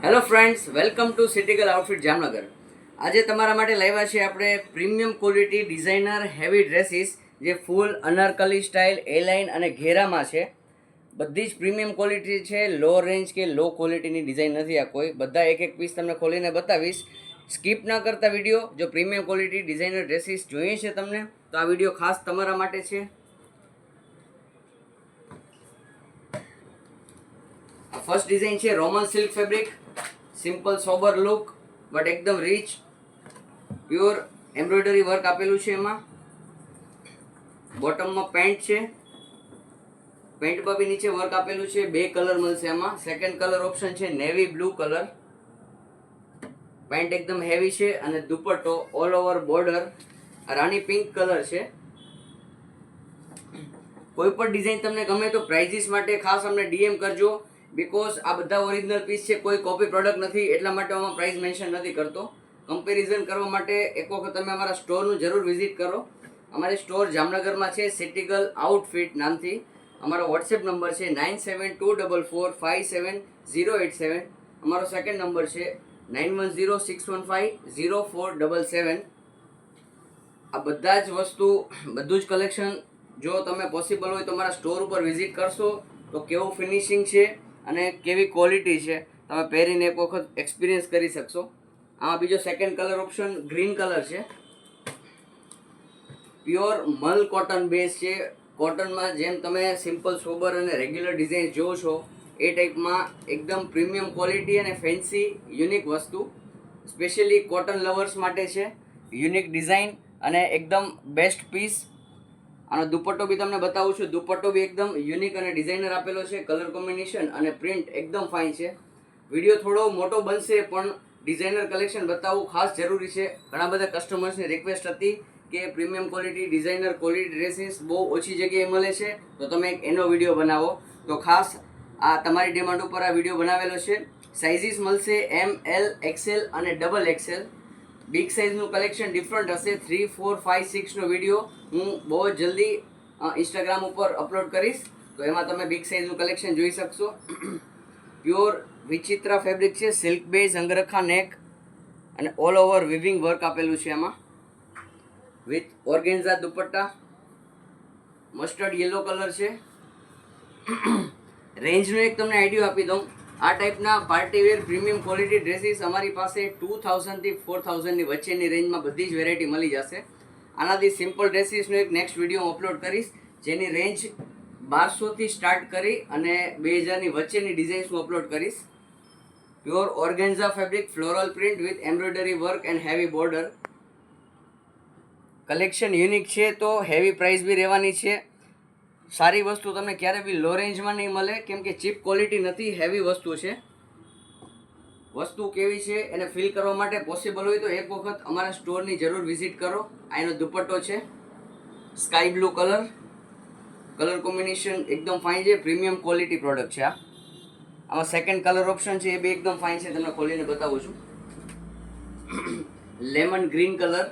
Hello friends, welcome to Citygal outfit Jamnagar. આજે તમારા માટે લાવ્યા છે આપણે premium quality designer heavy dresses, જે full anarkali style, A line અને ઘેરામાં છે. બધી જ પ્રીમિયમ ક્વોલિટી છે, લો રેન્જ કે લો ક્વોલિટીની ડિઝાઇન નથી આ કોઈ. બધા એક એક પીસ તમને ખોલીને બતાવીશ. સ્કીપ ના કરતા વિડીયો. જો પ્રીમિયમ ક્વોલિટી ડિઝાઇનર ડ્રેસીસ જોઈએ છે તમને, તો આ વિડીયો ખાસ તમારા માટે છે. ફર્સ્ટ ડિઝાઇન છે Roman silk fabric, simple sober look but એકદમ રીચ, પ્યોર એમ્બ્રોઇડરી વર્ક આપેલું છે. એમાં બોટમમાં પેન્ટ છે, પેન્ટમાં બી નીચે વર્ક આપેલું છે. બે કલર મળશે આમાં. સેકન્ડ કલર ઓપ્શન છે નેવી બ્લુ કલર. પેન્ટ એકદમ હેવી છે અને દુપટ્ટો ઓલ ઓવર બોર્ડર રાણી પિંક કલર છે. કોઈ પણ ડિઝાઇન તમને ગમે તો પ્રાઇઝિસ માટે ખાસ અમને ડીએમ કરજો, બિકોઝ આ બધા ઓરિજિનલ પીસ છે, કોઈ કોપી પ્રોડક્ટ નથી, એટલા માટે આમાં પ્રાઇસ મેન્શન નથી કરતો. કમ્પેરિઝન કરવા માટે એક વખત તમે અમારા સ્ટોરનું જરૂર વિઝિટ કરો. અમારી સ્ટોર જામનગરમાં છે, સિટીગલ આઉટફિટ નામથી. અમારો વોટ્સએપ નંબર છે 9724457087. અમારો સેકન્ડ નંબર છે 9106150477. આ બધા જ વસ્તુ, બધું જ કલેક્શન જો તમે પોસિબલ હોય તો મારા સ્ટોર ઉપર વિઝિટ કરશો તો કેવું ફિનિશિંગ છે અને કેવી ક્વોલિટી છે તમે પહેરીને એક વખત એક્સપિરિયન્સ કરી શકશો. આમાં બીજો second colour option green colour છે. પ્યોર મલ કોટન બેઝ છે. કોટનમાં જેમ તમે સિમ્પલ સોબર અને રેગ્યુલર ડિઝાઇન જોવો છો એ ટાઈપમાં એકદમ પ્રીમિયમ ક્વોલિટી અને ફેન્સી યુનિક વસ્તુ સ્પેશિયલી કોટન લવર્સ માટે છે. યુનિક ડિઝાઇન અને એકદમ બેસ્ટ પીસ. આનો દુપટ્ટો બી તમને બતાવું છું. દુપટ્ટો બી એકદમ યુનિક અને ડિઝાઇનર આપેલો છે. કલર કોમ્બિનેશન અને પ્રિન્ટ એકદમ ફાઇન છે. વિડીયો થોડો મોટો બનશે પણ ડિઝાઇનર કલેક્શન બતાવવું ખાસ જરૂરી છે. ઘણા બધા કસ્ટમર્સની રિક્વેસ્ટ હતી કે premium quality designer quality dresses બહુ ઓછી જગ્યાએ મળે છે, તો તમે એક એનો વિડીયો બનાવો. તો ખાસ આ તમારી ડિમાન્ડ ઉપર આ વિડીયો બનાવેલો છે. સાઇઝીસ મળશે એમ, એલ, એક્સેલ અને ડબલ એક્સેલ. બિગ સાઇઝનું કલેક્શન ડિફરન્ટ હશે. 3, 4, 5, 6નો વિડીયો હું બહુ જ જલ્દી ઇન્સ્ટાગ્રામ ઉપર અપલોડ કરીશ, તો એમાં તમે બિગ સાઇઝનું કલેક્શન જોઈ શકશો. પ્યોર વિચિત્રા ફેબ્રિક છે, સિલ્ક બેઝ, અંગરખા નેક અને ઓલ ઓવર વિવિંગ વર્ક આપેલું છે એમાં, with organza dupatta. Mustard yellow colour છે. રેન્જનો એક તમને આઈડિયો આપી દઉં. આ ટાઈપના પાર્ટીવેર પ્રીમિયમ ક્વોલિટી ડ્રેસીસ અમારી પાસે 2000 થી 4000ની વચ્ચેની રેન્જમાં બધી જ વેરાયટી મળી જશે. આનાથી સિમ્પલ ડ્રેસીસનો એક નેક્સ્ટ વિડીયો હું અપલોડ કરીશ, જેની રેન્જ 1200થી સ્ટાર્ટ કરી અને 2000ની વચ્ચેની ડિઝાઇન્સ હું અપલોડ કરીશ. Pure organza fabric, floral print with embroidery work and heavy border. Collection unique છે તો હેવી પ્રાઇસ બી રહેવાની છે. સારી વસ્તુ તમને ક્યારે બી લો રેન્જમાં નહીં મળે, કેમ કે ચીપ ક્વોલિટી નથી, હેવી વસ્તુ છે. વસ્તુ કેવી છે એને ફીલ કરવા માટે પોસિબલ હોય તો એક વખત અમારા સ્ટોરની જરૂર વિઝિટ કરો. આ એનો દુપટ્ટો છે, sky blue colour. Colour combination એકદમ ફાઇન છે. પ્રીમિયમ ક્વોલિટી પ્રોડક્ટ છે આ. આમાં સેકન્ડ કલર ઓપ્શન છે એ બી એકદમ ફાઇન છે, તમને ખોલીને બતાવું છું. Lemon green colour.